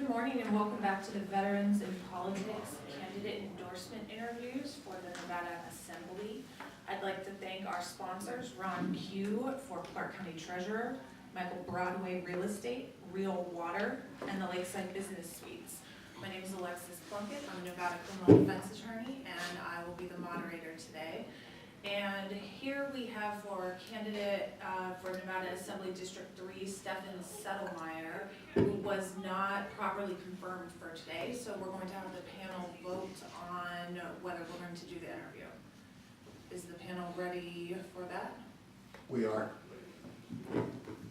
Good morning and welcome back to the Veterans in Politics Candidate Endorsement Interviews for the Nevada Assembly. I'd like to thank our sponsors, Ron Q for Clark County Treasurer, Michael Broadway Real Estate, Real Water, and the Lakeside Business Suites. My name is Alexis Plunkett. I'm a Nevada criminal defense attorney and I will be the moderator today. And here we have for candidate for Nevada Assembly District 3, Sedilmeyer, who was not properly confirmed for today. So we're going to have the panel vote on whether we're going to do the interview. Is the panel ready for that? We are.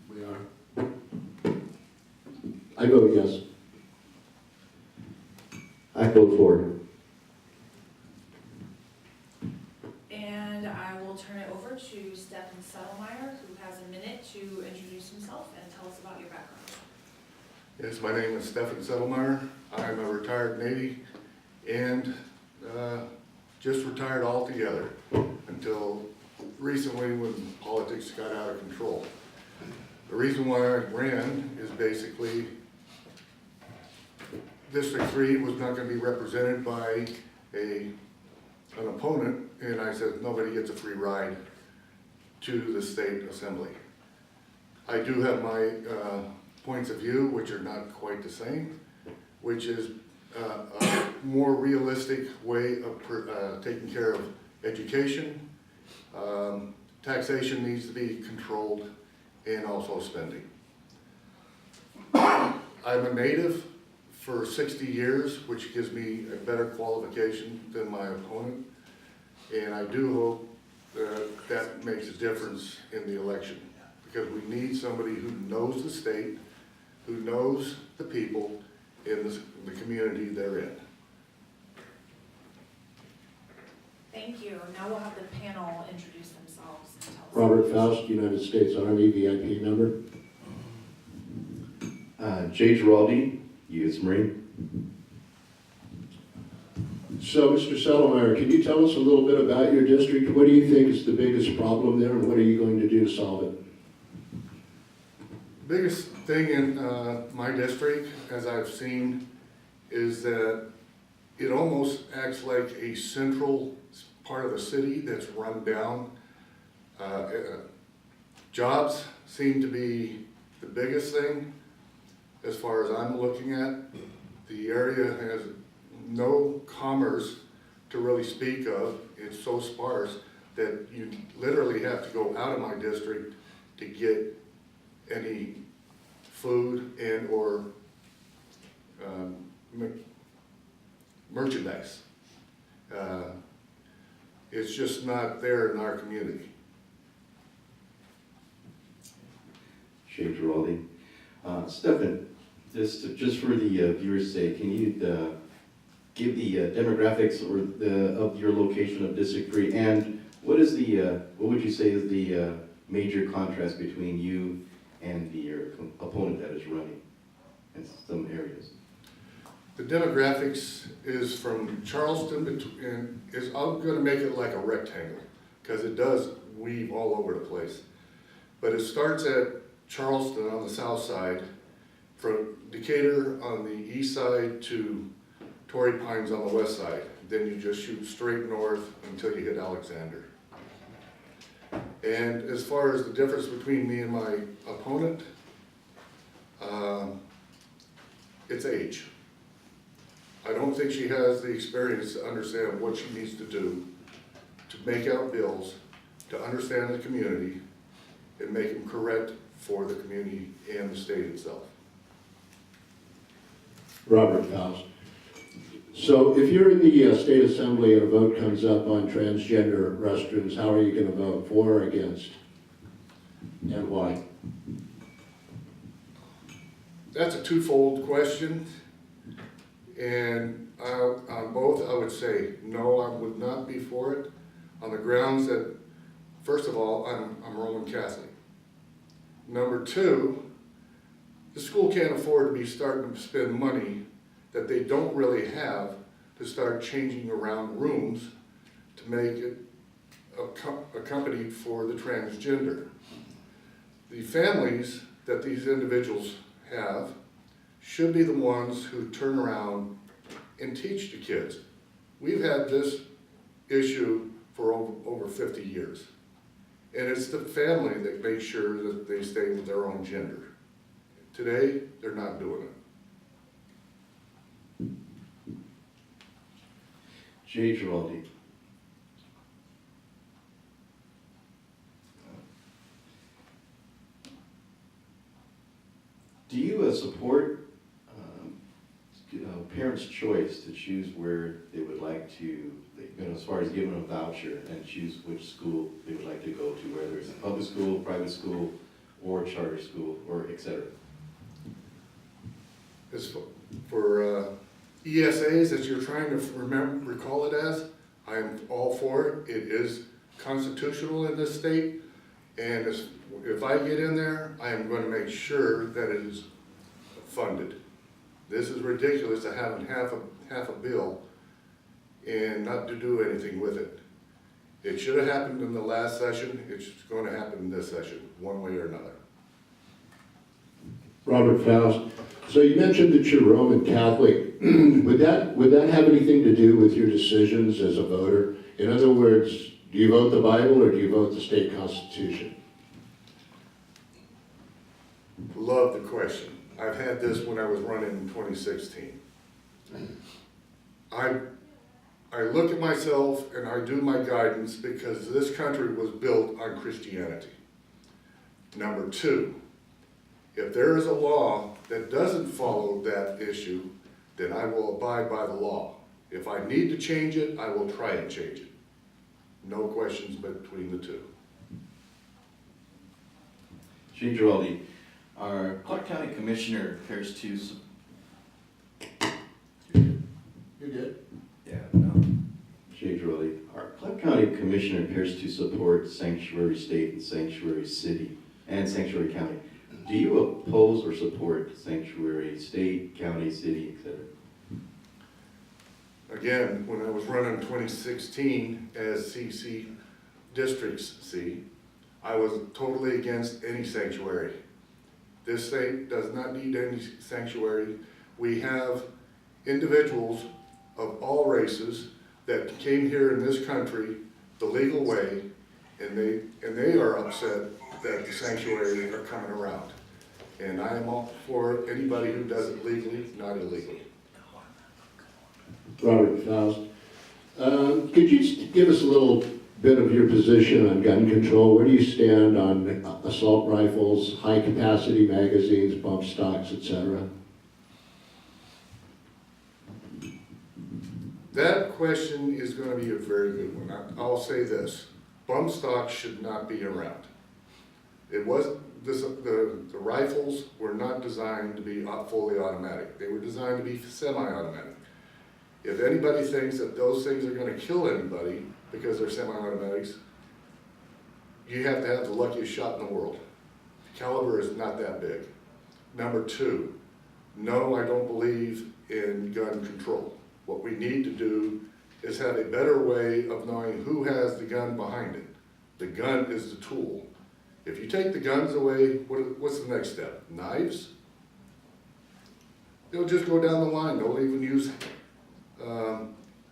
We are. I vote yes. I vote for. And I will turn it over to Stephen Sedilmeyer, who has a minute to introduce himself and tell us about your background. Yes, my name is Stephen Sedilmeyer. I'm a retired Navy and just retired altogether until recently when politics got out of control. The reason why I ran is basically District 3 was not going to be represented by an opponent, and I said nobody gets a free ride to the state assembly. I do have my points of view, which are not quite the same, which is a more realistic way of taking care of education. Taxation needs to be controlled, and also spending. I'm a native for 60 years, which gives me a better qualification than my opponent, and I do hope that that makes a difference in the election, because we need somebody who knows the state, who knows the people in the community they're in. Thank you. Now we'll have the panel introduce themselves and tell us. Robert Foust, United States Army, VIP member. Geraldi US Marine. So, Mr. Sedilmeyer, can you tell us a little bit about your district? What do you think is the biggest problem there, and what are you going to do to solve it? Biggest thing in my district, as I've seen, is that it almost acts like a central part of the city that's run down. Jobs seem to be the biggest thing as far as I'm looking at. The area has no commerce to really speak of. It's so sparse that you literally have to go out of my district to get any food and or merchandise. It's just not there in our community. Geraldi. Stephen, just for the viewers' sake, can you give the demographics of your location of District 3, and what would you say is the major contrast between you and your opponent that is running in some areas? The demographics is from Charleston, and I'm going to make it like a rectangle because it does weave all over the place. But it starts at Charleston on the south side, from Decatur on the east side to Torrey Pines on the west side. Then you just shoot straight north until you hit Alexander. And as far as the difference between me and my opponent, it's age. I don't think she has the experience to understand what she needs to do to make out bills, to understand the community, and make them correct for the community and the state itself. Robert Foust. So, if you're in the state assembly and a vote comes up on transgender restrooms, how are you going to vote, for or against? And why? That's a twofold question. And on both, I would say, no, I would not be for it, on the grounds that, first of all, I'm Roman Catholic. Number two, the school can't afford to be starting to spend money that they don't really have to start changing around rooms to make it accompanied for the transgender. The families that these individuals have should be the ones who turn around and teach the kids. We've had this issue for over 50 years. And it's the family that makes sure that they stay with their own gender. Today, they're not doing it. Jay Geraldi. Do you support parents' choice to choose where they would like to, as far as giving a voucher and choose which school they would like to go to, whether it's a public school, private school, or charter school, or et cetera? As for ESAs, as you're trying to recall it as, I am all for it. It is constitutional in this state, and if I get in there, I am going to make sure that it is funded. This is ridiculous to having half a bill and not to do anything with it. It should have happened in the last session. It's going to happen in this session, one way or another. Robert Foust. So you mentioned that you're Roman Catholic. Would that have anything to do with your decisions as a voter? In other words, do you vote the Bible or do you vote the state constitution? Love the question. I've had this when I was running in 2016. I look at myself and I do my guidance because this country was built on Christianity. Number two, if there is a law that doesn't follow that issue, then I will abide by the law. If I need to change it, I will try and change it. No questions between the two. Jay Geraldi, our Clark County Commissioner appears to... You're good. Yeah, no. Jay Geraldi, our Clark County Commissioner appears to support sanctuary state and sanctuary city and sanctuary county. Do you oppose or support sanctuary state, county, city, etc.? Again, when I was running 2016 as CC Districts C, I was totally against any sanctuary. This state does not need any sanctuary. We have individuals of all races that came here in this country the legal way, and they are upset that the sanctuaries are coming around. And I am all for anybody who does it legally, not illegally. Robert Faust. Could you just give us a little bit of your position on gun control? Where do you stand on assault rifles, high-capacity magazines, bump stocks, etc.? That question is going to be a very good one. I'll say this. Bump stocks should not be around. It wasn't, the rifles were not designed to be fully automatic. They were designed to be semi-automatic. If anybody thinks that those things are going to kill anybody because they're semi-automatics, you have to have the luckiest shot in the world. Caliber is not that big. Number two, no, I don't believe in gun control. What we need to do is have a better way of knowing who has the gun behind it. The gun is the tool. If you take the guns away, what's the next step? Knives? They'll just go down the line. They'll even use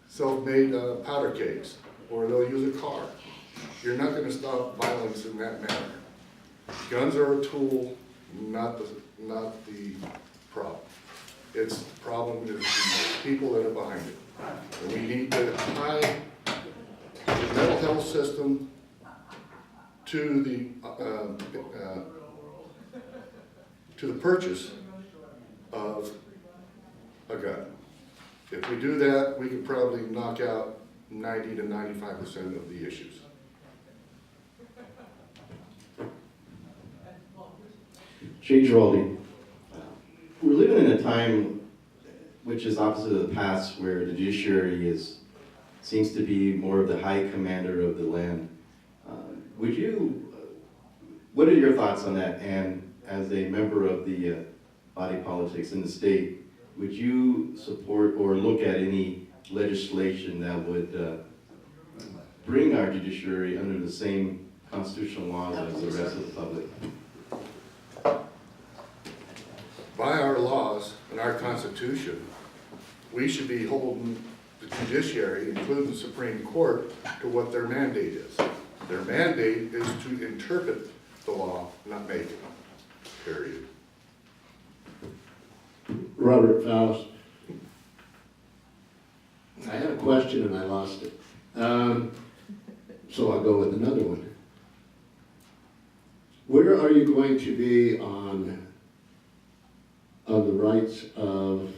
self-made powder kegs, or they'll use a car. You're not going to stop violence in that manner. Guns are a tool, not the problem. The problem is the people that are behind it. And we need to tie the mental health system to the purchase of a gun. If we do that, we could probably knock out 90 to 95% of the issues. Jay Geraldi, we're living in a time which is opposite of the past, where the judiciary seems to be more of the high commander of the land. What are your thoughts on that? And as a member of the body politics in the state, would you support or look at any legislation that would bring our judiciary under the same constitutional laws as the rest of the public? by our laws and our Constitution, we should be holding the judiciary, including the Supreme Court, to what their mandate is. Their mandate is to interpret the law, not make it, period. Robert Faust. I had a question and I lost it. So I'll go with another one. Where are you going to be on the rights of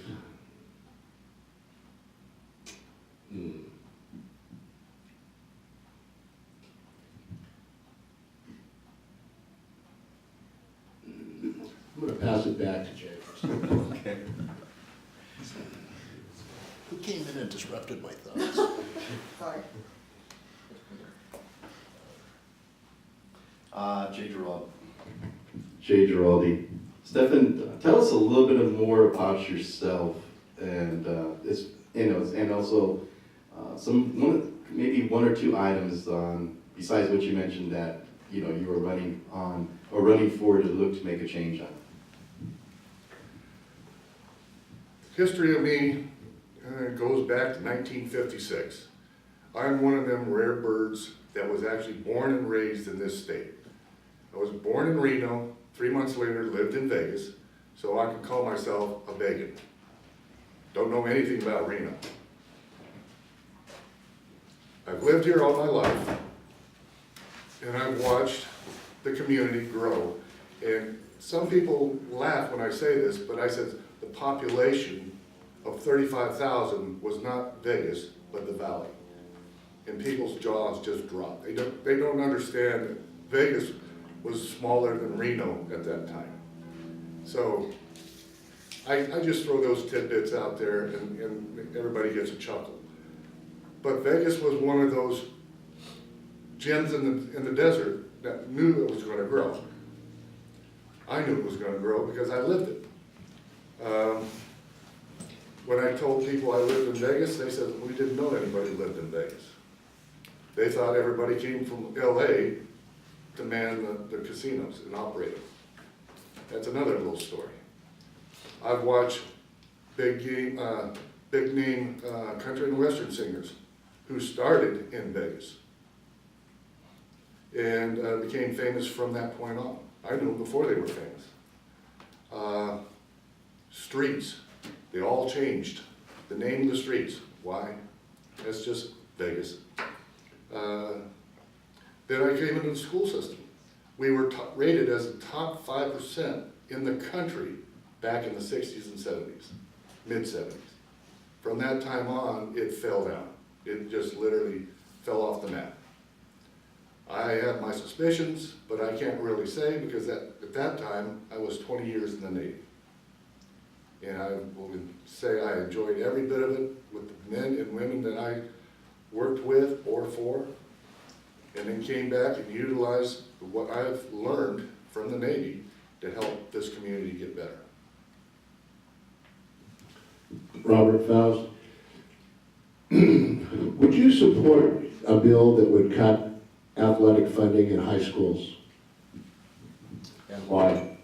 I'm going to pass it back to Jay. Okay. Who came in and disrupted my thoughts? Sorry. Jay Geraldi. Jay Geraldi. Stefan, tell us a little bit more about yourself and and also maybe one or two items on besides what you mentioned that you were running on or running for to look to make a change on. History of me goes back to 1956. I'm one of them rare birds that was actually born and raised in this state. I was born in Reno, 3 months later lived in Vegas, so I can call myself a Vegan. Don't know anything about Reno. I've lived here all my life, and I've watched the community grow. And some people laugh when I say this, but I said the population of 35,000 was not Vegas, but the Valley. And people's jaws just drop. They don't understand that Vegas was smaller than Reno at that time. So I just throw those tidbits out there and everybody gets a chuckle. But Vegas was one of those gems in the desert that knew it was going to grow. I knew it was going to grow because I lived it. When I told people I lived in Vegas, they said we didn't know anybody lived in Vegas. They thought everybody came from LA to man the casinos and operate them. That's another little story. I've watched big name country and western singers who started in Vegas and became famous from that point on. I knew them before they were famous. Streets, they all changed. The name of the streets. Why? That's just Vegas. Then I came into the school system. We were rated as the top 5% in the country back in the 60s and 70s, mid-70s. From that time on, it fell down. It just literally fell off the map. I have my suspicions, but I can't really say because at that time, I was 20 years in the Navy. And I will say I enjoyed every bit of it with the men and women that I worked with or for, and then came back and utilized what I've learned from the Navy to help this community get better. Robert Faust. Would you support a bill that would cut athletic funding in high schools? And why?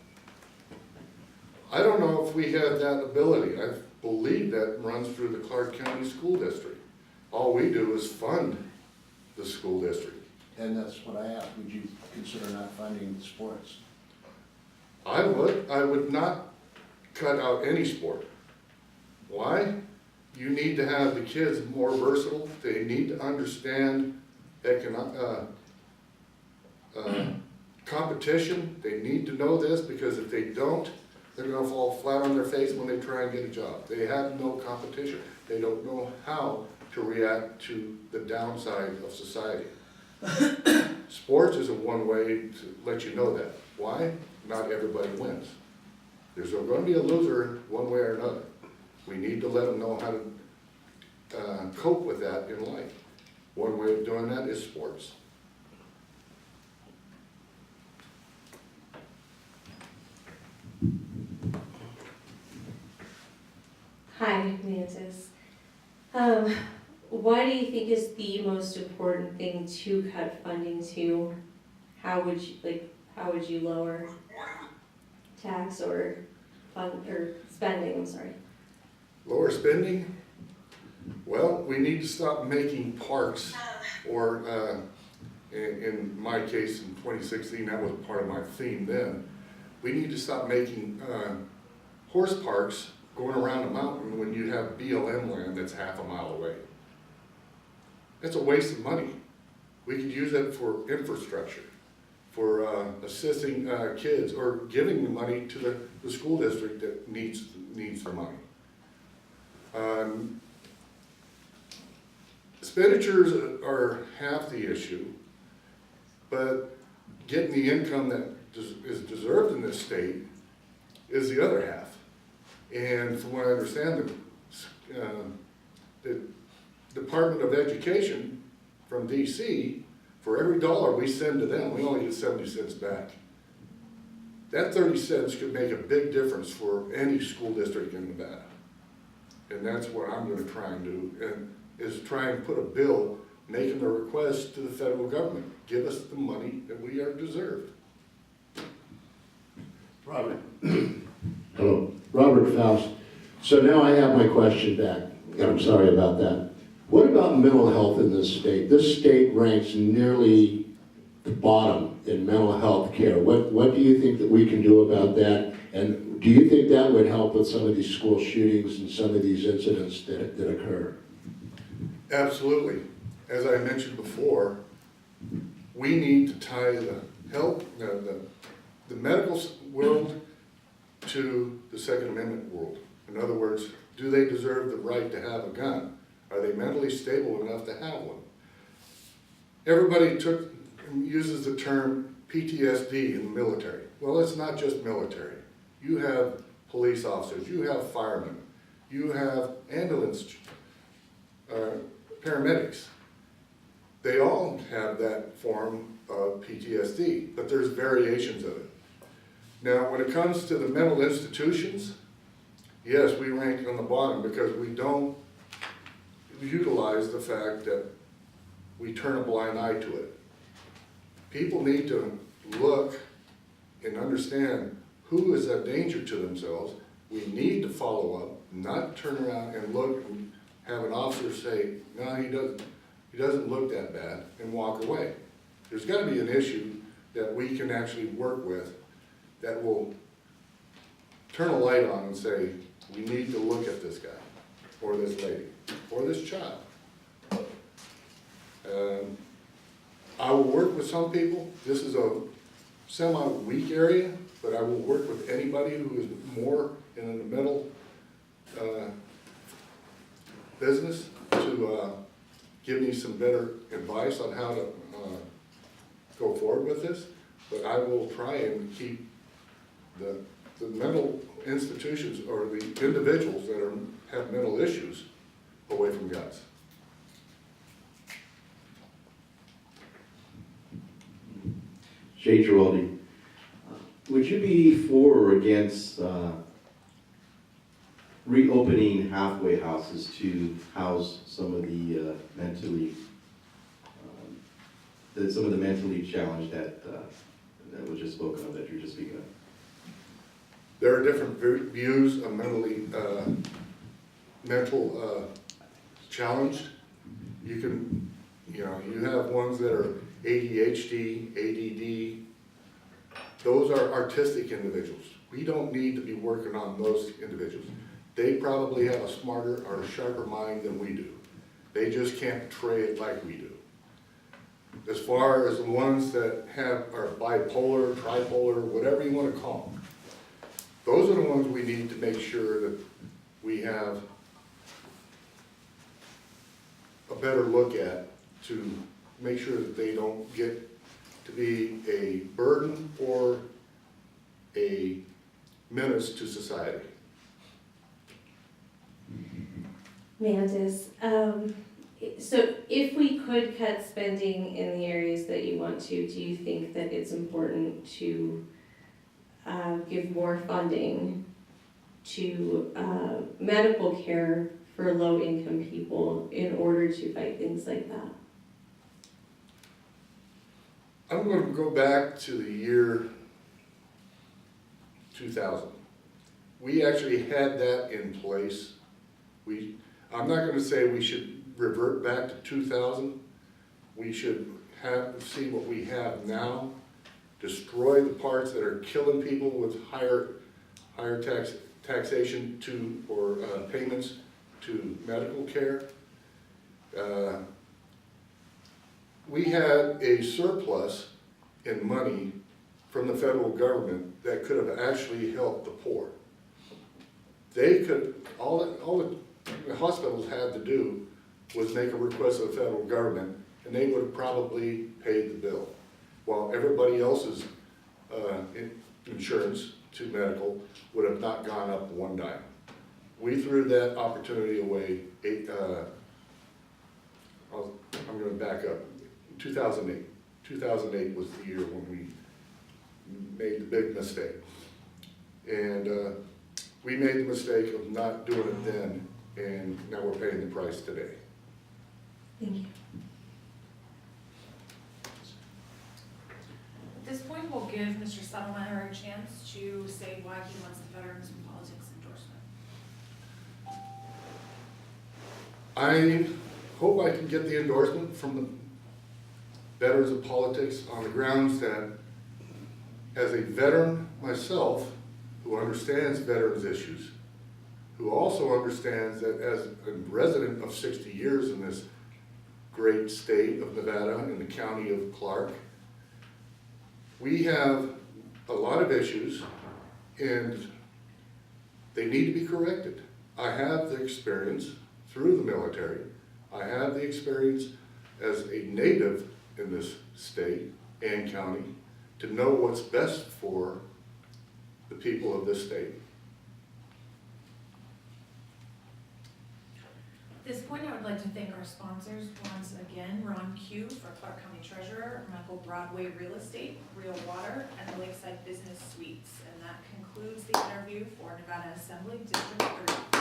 I don't know if we have that ability. I believe that runs through the Clark County School District. All we do is fund the school district. And that's what I asked, would you consider not funding sports? I would not cut out any sport. Why? You need to have the kids more versatile. They need to understand competition. They need to know this because if they don't, they're going to fall flat on their face when they try and get a job. They have no competition. They don't know how to react to the downside of society. Sports is one way to let you know that. Why? Not everybody wins. There's going to be a loser one way or another. We need to let them know how to cope with that in life. One way of doing that is sports. Hi, Mantis. Why do you think is the most important thing to cut funding to? How would you lower tax or or spending, I'm sorry. Lower spending? Well, we need to stop making parks, or in my case, in 2016, that was part of my theme then. We need to stop making horse parks going around a mountain when you have BLM land that's half a mile away. That's a waste of money. We could use it for infrastructure, for assisting kids, or giving the money to the school district that needs the money. Expenditures are half the issue, but getting the income that is deserved in this state is the other half. And from what I understand, the Department of Education from DC, for every dollar we send to them, we only get 70 cents back. That 30 cents could make a big difference for any school district in Nevada. And that's what I'm gonna try and do, and is try and put a bill making a request to the federal government. Give us the money that we are deserved. Robert. Hello, Robert Foust. So now I have my question back. I'm sorry about that. What about mental health in this state? This state ranks nearly the bottom in mental health care. What do you think that we can do about that? And do you think that would help with some of these school shootings and some of these incidents that occur? Absolutely. As I mentioned before, we need to tie the health, the medical world to the Second Amendment world. In other words, do they deserve the right to have a gun? Are they mentally stable enough to have one? Everybody uses the term PTSD in the military. Well, it's not just military. You have police officers, you have firemen, you have ambulance paramedics. They all have that form of PTSD, but there's variations of it. Now, when it comes to the mental institutions, yes, we rank on the bottom because we don't utilize the fact that we turn a blind eye to it. People need to look and understand who is a danger to themselves. We need to follow up, not turn around and look and have an officer say, no, he doesn't look that bad, and walk away. There's got to be an issue that we can actually work with that will turn a light on and say, we need to look at this guy, or this lady, or this child. I will work with some people. This is a semi-weak area, but I will work with anybody who is more in the mental business to give me some better advice on how to go forward with this. But I will try and keep the mental institutions or the individuals that have mental issues away from guns. Jay Geraldi, would you be for or against reopening halfway houses to house some of the mentally challenged that was just spoken of, that you're just speaking of? There are different views of mental challenged. You have ones that are ADHD, ADD. Those are artistic individuals. We don't need to be working on those individuals. They probably have a smarter or sharper mind than we do. They just can't portray it like we do. As far as the ones that are bipolar, tripolar, whatever you want to call them, those are the ones we need to make sure that we have a better look at to make sure that they don't get to be a burden or a menace to society. Mantis, so if we could cut spending in the areas that you want to, do you think that it's important to give more funding to medical care for low-income people in order to fight things like that? I'm going to go back to the year 2000. we actually had that in place. I'm not gonna say we should revert back to 2000. We should see what we have now, destroy the parts that are killing people with higher taxation or payments to medical care. We had a surplus in money from the federal government that could have actually helped the poor. They could, all the hospitals had to do was make a request of the federal government, and they would have probably paid the bill, while everybody else's insurance to medical would have not gone up one dime. We threw that opportunity away. I'm going to back up. 2008. 2008 was the year when we made the big mistake, and we made the mistake of not doing it then, and now we're paying the price today. Thank you. At this point, we'll give Mr. Sedilmeyer a chance to say why he wants the Veterans in Politics endorsement. I hope I can get the endorsement from the Veterans of Politics on the grounds that, as a veteran myself, who understands veterans issues, who also understands that as a resident of 60 years in this great state of Nevada, in the county of Clark, we have a lot of issues and they need to be corrected. I have the experience through the military. I have the experience as a native in this state and county to know what's best for the people of this state. At this point, I would like to thank our sponsors once again, Ron Q for Clark County Treasurer, Michael Broadway Real Estate, Real Water, and the Lakeside Business Suites. And that concludes the interview for Nevada Assembly District 3.